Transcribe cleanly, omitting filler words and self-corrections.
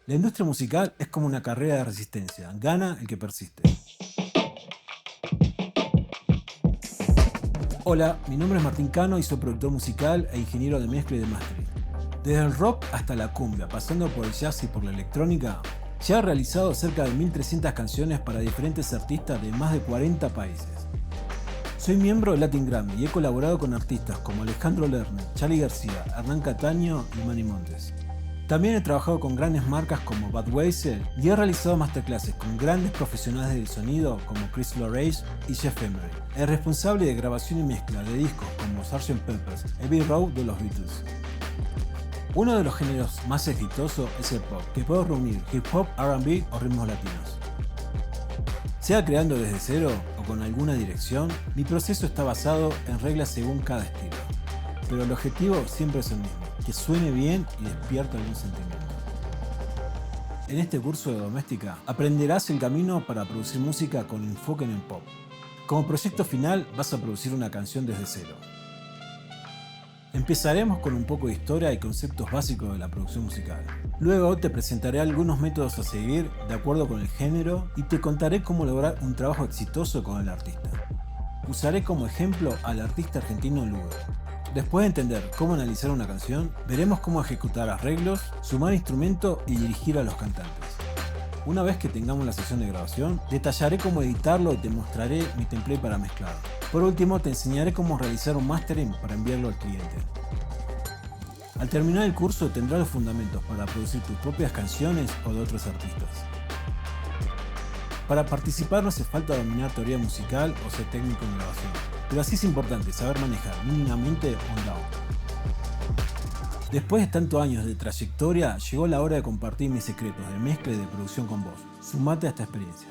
La industria musical es como una carrera de resistencia, gana el que persiste. Hola, mi nombre es Martín Cano y soy productor musical e ingeniero de mezcla y de mastering. Desde el rock hasta la cumbia, pasando por el jazz y por la electrónica, ya he realizado cerca de 1300 canciones para diferentes artistas de más de 40 países. Soy miembro de Latin Grammy y he colaborado con artistas como Alejandro Lerner, Charly García, Hernán Cataño y Manny Montes. También he trabajado con grandes marcas como Budweiser y he realizado masterclasses con grandes profesionales del sonido como Chris Lorraine y Jeff Emery. El responsable de grabación y mezcla de discos como Sgt. Pepper's, Abbey Road de los Beatles. Uno de los géneros más exitosos es el pop, que puede reunir hip hop, R&B o ritmos latinos. Sea creando desde cero o con alguna dirección, mi proceso está basado en reglas según cada estilo. Pero el objetivo siempre es el mismo, que suene bien y despierte algún sentimiento. En este curso de doméstica aprenderás el camino para producir música con enfoque en el pop. Como proyecto final vas a producir una canción desde cero. Empezaremos con un poco de historia y conceptos básicos de la producción musical. Luego te presentaré algunos métodos a seguir de acuerdo con el género y te contaré cómo lograr un trabajo exitoso con el artista. Usaré como ejemplo al artista argentino Lugo. Después de entender cómo analizar una canción, veremos cómo ejecutar arreglos, sumar instrumentos y dirigir a los cantantes. Una vez que tengamos la sesión de grabación, detallaré cómo editarlo y te mostraré mi template para mezclar. Por último, te enseñaré cómo realizar un mastering para enviarlo al cliente. Al terminar el curso tendrás los fundamentos para producir tus propias canciones o de otros artistas. Para participar no hace falta dominar teoría musical o ser técnico en grabación, pero sí es importante saber manejar mínimamente un DAW. Después de tantos años de trayectoria, llegó la hora de compartir mis secretos de mezcla y de producción con vos. Sumate a esta experiencia.